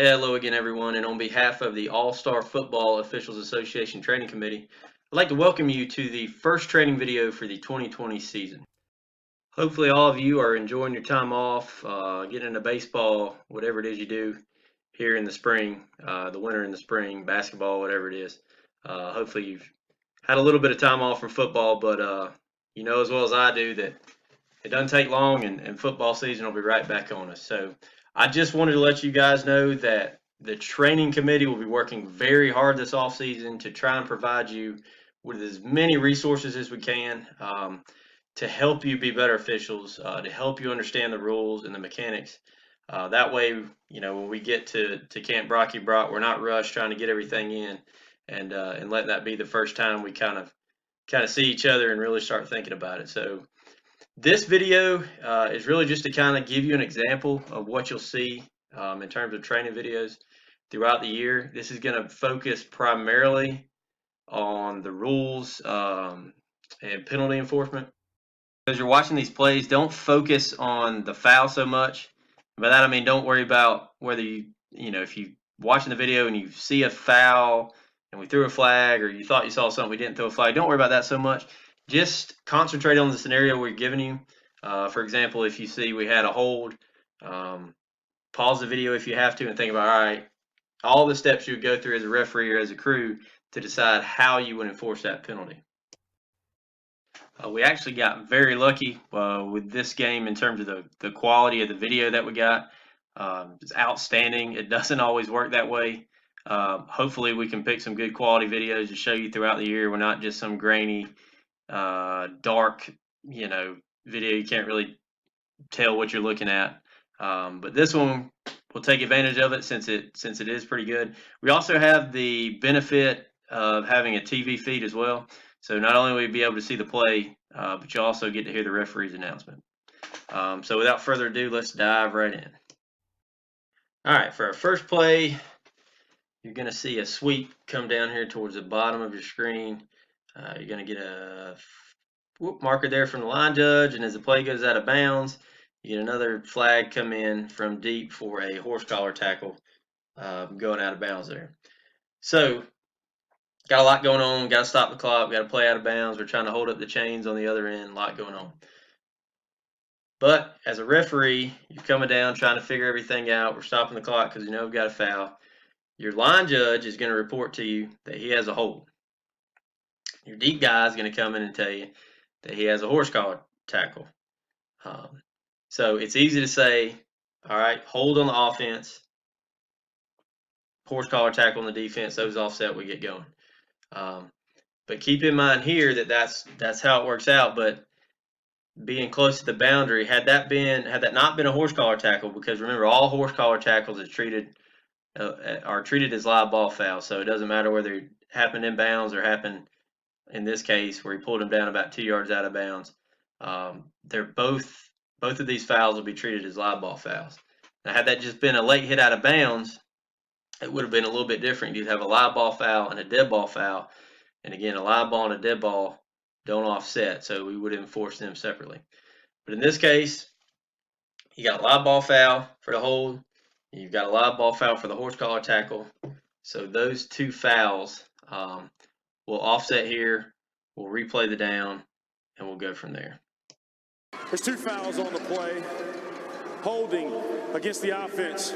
Hello again, everyone, and on behalf of the All-Star Football Officials Association Training Committee, I'd like to welcome you to the first training video for the 2020 season. Hopefully all of you are enjoying your time off, getting into baseball, whatever it is you do here in the spring, the winter and the spring, basketball, whatever it is. Hopefully you've had a little bit of time off from football, but you know as well as I do that it doesn't take long and football season will be right back on us. So I just wanted to let you guys know that the training committee will be working very hard this off season to try and provide you with as many resources as we can to help you be better officials, to help you understand the rules and the mechanics. That way, you know, when we get to Camp Brocky Brock, we're not rushed trying to get everything in, and let that be the first time we kind of see each other and really start thinking about it. So this video is really just to kind of give you an example of what you'll see in terms of training videos throughout the year. This is going to focus primarily on the rules and penalty enforcement. As you're watching these plays, don't focus on the foul so much. By that I mean don't worry about whether if you're watching the video and you see a foul and we threw a flag, or you thought you saw something, we didn't throw a flag. Don't worry about that so much. Just concentrate on the scenario we're giving you. For example, if you see we had a hold, pause the video if you have to and think about, all right, all the steps you would go through as a referee or as a crew to decide how you would enforce that penalty. We actually got very lucky with this game in terms of the quality of the video that we got. It's outstanding. It doesn't always work that way. Hopefully we can pick some good quality videos to show you throughout the year. We're not just some grainy, dark, video you can't really tell what you're looking at. But this one, we'll take advantage of it since it is pretty good. We also have the benefit of having a TV feed as well. So not only will you be able to see the play, but you also get to hear the referee's announcement. So without further ado, let's dive right in. All right, for our first play, you're going to see a sweep come down here towards the bottom of your screen. You're going to get a marker there from the line judge, and as the play goes out of bounds, you get another flag come in from deep for a horse collar tackle going out of bounds there. So got a lot going on. Got to stop the clock. Got to play out of bounds. We're trying to hold up the chains on the other end. A lot going on. But as a referee, you're coming down trying to figure everything out. We're stopping the clock because we've got a foul. Your line judge is going to report to you that he has a hold. Your deep guy is going to come in and tell you that he has a horse collar tackle. So it's easy to say, all right, hold on the offense, horse collar tackle on the defense, those offset, we get going. But keep in mind here that that's how it works out. But being close to the boundary, had that not been a horse collar tackle, because remember, all horse collar tackles are treated as live ball fouls. So it doesn't matter whether it happened in bounds or happened in this case where he pulled him down about 2 yards out of bounds. They're both of these fouls will be treated as live ball fouls. Now, had that just been a late hit out of bounds, it would have been a little bit different. You'd have a live ball foul and a dead ball foul. And again, a live ball and a dead ball don't offset, so we would enforce them separately. But in this case, you got a live ball foul for the hold. You've got a live ball foul for the horse collar tackle. So those two fouls will offset here. We'll replay the down, and we'll go from there. There's two fouls on the play. Holding against the offense.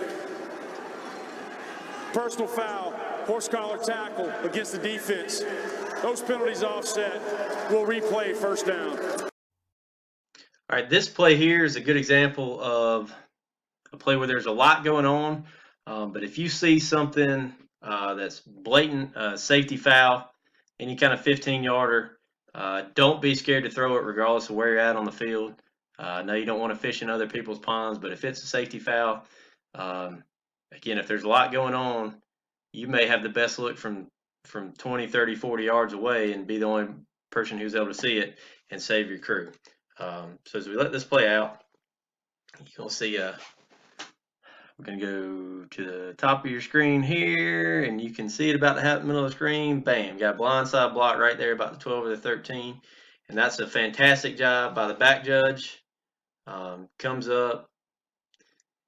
Personal foul, horse collar tackle against the defense. Those penalties offset. We'll replay first down. All right, this play here is a good example of a play where there's a lot going on. But if you see something that's blatant safety foul, any kind of 15-yarder, don't be scared to throw it regardless of where you're at on the field. No, you don't want to fish in other people's ponds, but if it's a safety foul, again, if there's a lot going on, you may have the best look from 20, 30, 40 yards away and be the only person who's able to see it and save your crew. So as we let this play out, you'll see we're going to go to the top of your screen here, and you can see it about the middle of the screen. Bam, got a blindside block right there about the 12 or the 13. And that's a fantastic job by the back judge. Comes up,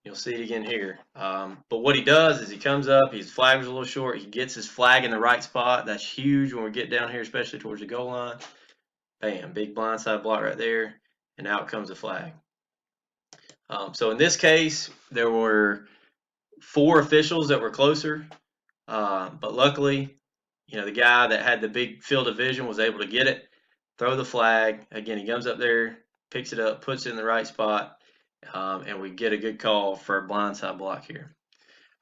You'll see it again here. But what he does is he comes up, his flag was a little short, he gets his flag in the right spot. That's huge when we get down here, especially towards the goal line. Bam, big blindside block right there, and out comes the flag. So in this case, there were 4 officials that were closer, but luckily, the guy that had the big field of vision was able to get it, throw the flag. Again, he comes up there, picks it up, puts it in the right spot, and we get a good call for a blindside block here.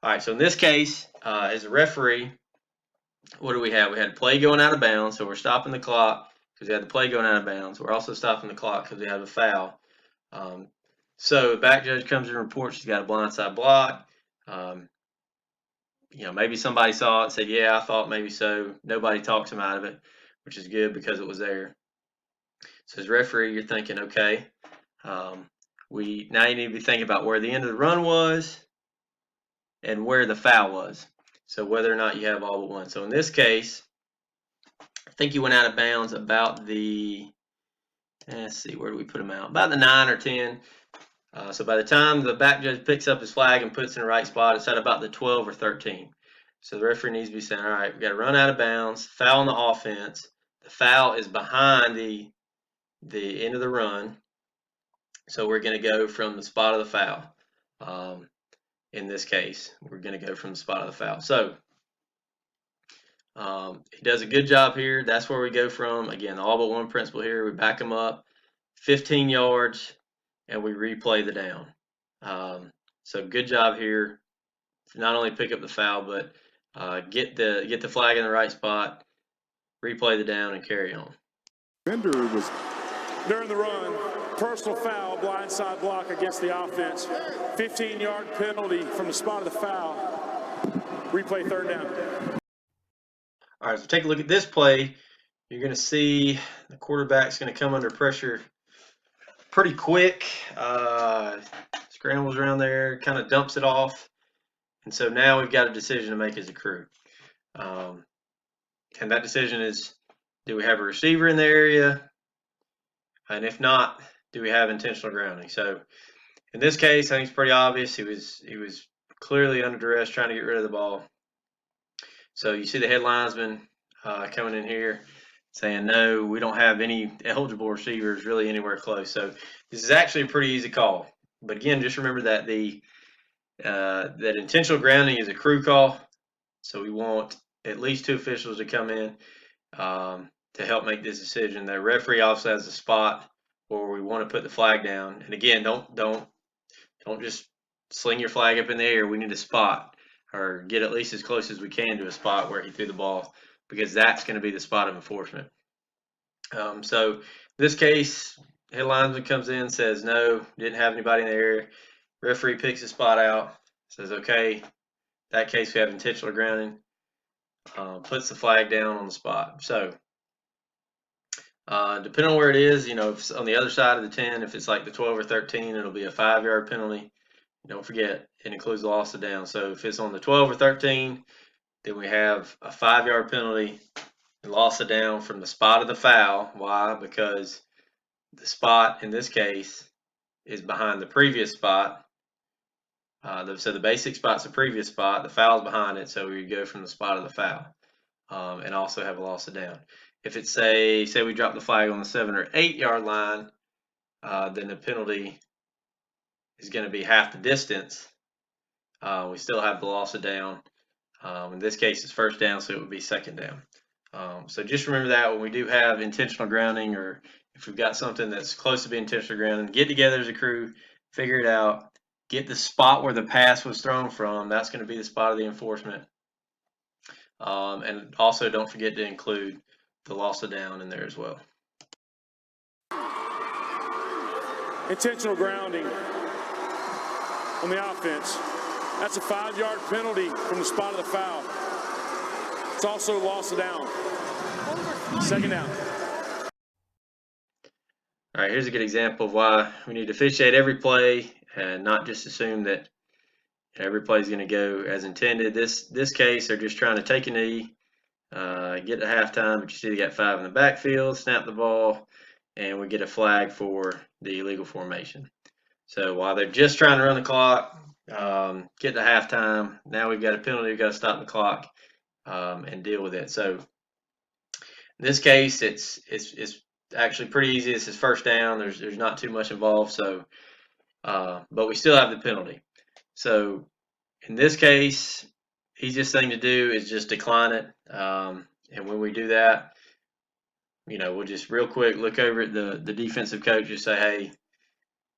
All right, so in this case, as a referee, what do we have? We had play going out of bounds, so we're stopping the clock because we had the play going out of bounds. We're also stopping the clock because we have a foul. So the back judge comes and reports he's got a blindside block. Maybe somebody saw it and said, yeah, I thought maybe so. Nobody talks him out of it, which is good because it was there. So as referee, you're thinking, okay, now you need to be thinking about where the end of the run was and where the foul was. So whether or not you have all but one. So in this case, I think he went out of bounds about the, let's see, where do we put him out? About the 9 or 10. So by the time the back judge picks up his flag and puts it in the right spot, it's at about the 12 or 13. So the referee needs to be saying, all right, we've got to run out of bounds, foul on the offense. The foul is behind the end of the run. So we're going to go from the spot of the foul. In this case, we're going to go from the spot of the foul. So he does a good job here. That's where we go from. Again, all but one principle here. We back him up 15 yards. And we replay the down. So good job here. Not only pick up the foul, but get the flag in the right spot, replay the down, and carry on. Bender was during the run, personal foul, blindside block against the offense. 15-yard penalty from the spot of the foul. Replay 3rd down. All right, so take a look at this play. You're going to see the quarterback's going to come under pressure pretty quick, scrambles around there, kind of dumps it off, and so now we've got a decision to make as a crew. And that decision is, do we have a receiver in the area? And if not, do we have intentional grounding? So in this case, I think it's pretty obvious. He was clearly under duress trying to get rid of the ball. So you see the head linesman coming in here saying, no, we don't have any eligible receivers really anywhere close. So this is actually a pretty easy call. But again, just remember that that intentional grounding is a crew call. So we want at least 2 officials to come in to help make this decision. The referee also has a spot where we want to put the flag down. And again, don't just sling your flag up in the air. We need a spot, or get at least as close as we can to a spot where he threw the ball, because that's going to be the spot of enforcement. So in this case, head linesman comes in, says no, didn't have anybody in the area. Referee picks the spot out, says okay, in that case we have intentional grounding, puts the flag down on the spot. So depending on where it is, if it's on the other side of the 10, if it's like the 12 or 13, it'll be a 5-yard penalty. Don't forget, it includes the loss of down. So if it's on the 12 or 13, then we have a 5-yard penalty and loss of down from the spot of the foul. Why? Because the spot in this case is behind the previous spot. So the basic spot's the previous spot. The foul's behind it, so we go from the spot of the foul, and also have a loss of down. If it's say we drop the flag on the 7 or 8 yard line, then the penalty is going to be half the distance. We still have the loss of down. In this case, it's 1st down, so it would be 2nd down. So just remember that when we do have intentional grounding, or if we've got something that's close to being intentional grounding, get together as a crew, figure it out, get the spot where the pass was thrown from. That's going to be the spot of the enforcement. And also don't forget to include the loss of down in there as well. Intentional grounding on the offense. That's a 5-yard penalty from the spot of the foul. It's also loss of down. 2nd down. All right, here's a good example of why we need to officiate every play and not just assume that every play is going to go as intended. This case, they're just trying to take a knee, get to halftime, but you see they got 5 in the backfield, snap the ball, and we get a flag for the illegal formation. So while they're just trying to run the clock, get to halftime. Now we've got a penalty. We've got to stop the clock and deal with it. So in this case, it's actually pretty easy. This is first down. There's not too much involved. So, but we still have the penalty. So in this case, easiest thing to do is just decline it. And when we do that, we'll just real quick look over at the defensive coach and say, hey,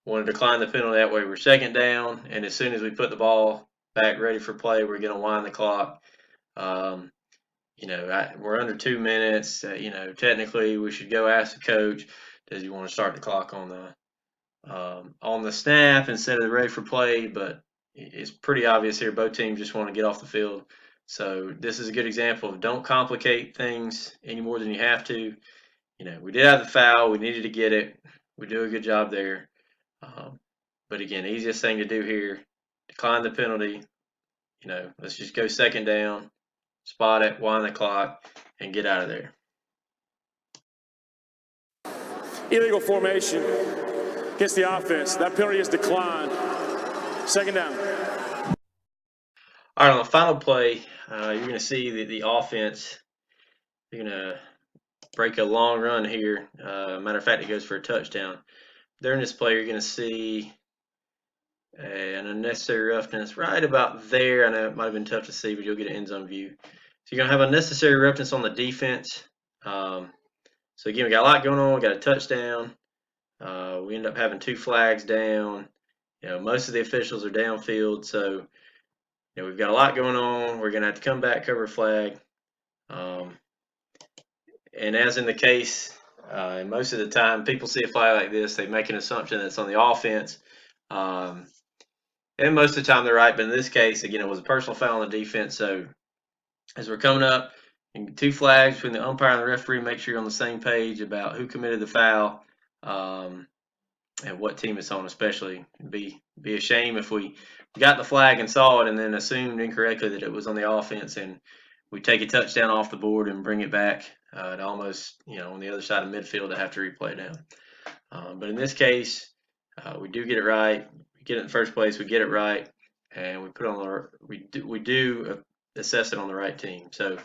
want to decline the penalty. That way we're second down. And as soon as we put the ball back ready for play, we're going to wind the clock. We're under 2 minutes. Technically we should go ask the coach, does he want to start the clock on the snap instead of the ready for play? But it's pretty obvious here. Both teams just want to get off the field. So this is a good example of don't complicate things any more than you have to. We did have the foul. We needed to get it. We do a good job there. But again, easiest thing to do here, decline the penalty. Let's just go second down, spot it, wind the clock, and get out of there. Illegal formation against the offense. That penalty is declined. Second down. All right, on the final play, you're going to see the offense. You're going to break a long run here. Matter of fact, it goes for a touchdown. During this play, you're going to see an unnecessary roughness right about there. I know it might have been tough to see, but you'll get an end zone view. So you're going to have unnecessary roughness on the defense. So again, we got a lot going on. We got a touchdown. We end up having 2 flags down. Most of the officials are downfield, so we've got a lot going on. We're going to have to come back, cover a flag. And as in the case, most of the time, people see a flag like this, they make an assumption that it's on the offense. And most of the time they're right, but in this case, again, it was a personal foul on the defense. So as we're coming up, 2 flags between the umpire and the referee, make sure you're on the same page about who committed the foul and what team it's on, especially. It'd be a shame if we got the flag and saw it and then assumed incorrectly that it was on the offense and we take a touchdown off the board and bring it back to almost, on the other side of midfield to have to replay down. But in this case, we do get it right. We get it in the first place. We get it right, and we put on we do assess it on the right team. So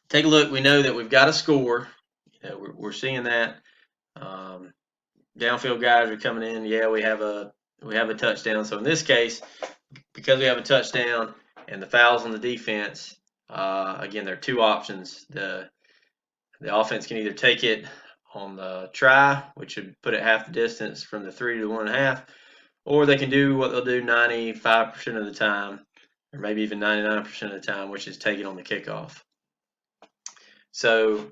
take a look. We know that we've got a score. We're seeing that. Downfield guys are coming in. Yeah, we have a touchdown. So in this case, because we have a touchdown and the fouls on the defense, again, there are 2 options. The offense can either take it on the try, which would put it half the distance from the 3 to the 1.5, or they can do what they'll do 95% of the time, or maybe even 99% of the time, which is take it on the kickoff. So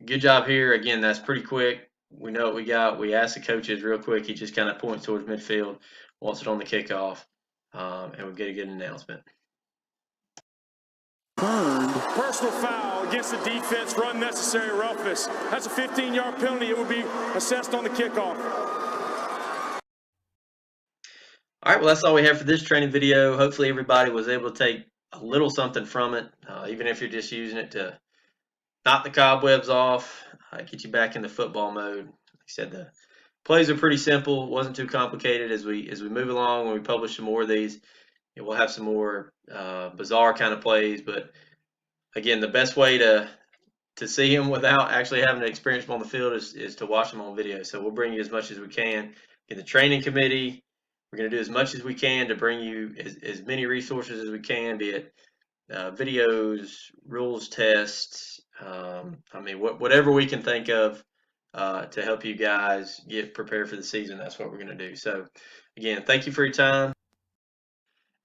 good job here. Again, that's pretty quick. We know what we got. We asked the coaches real quick. He just kind of points towards midfield, wants it on the kickoff, and we get a good announcement. Personal foul against the defense for unnecessary roughness. That's a 15-yard penalty. It would be assessed on the kickoff. All right, well, that's all we have for this training video. Hopefully everybody was able to take a little something from it, even if you're just using it to knock the cobwebs off, get you back into football mode. Like I said, the plays are pretty simple. It wasn't too complicated. As we move along, when we publish some more of these, we'll have some more bizarre kind of plays. But again, the best way to see them without actually having to experience them on the field is to watch them on video. So we'll bring you as much as we can. In the training committee, we're going to do as much as we can to bring you as many resources as we can, be it videos, rules tests, whatever we can think of to help you guys get prepared for the season. That's what we're going to do. So again, thank you for your time.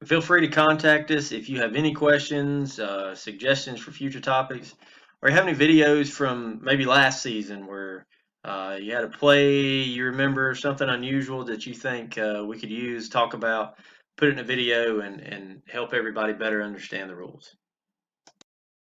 Feel free to contact us if you have any questions, suggestions for future topics, or you have any videos from maybe last season where you had a play, you remember something unusual that you think we could use, talk about, put it in a video and help everybody better understand the rules.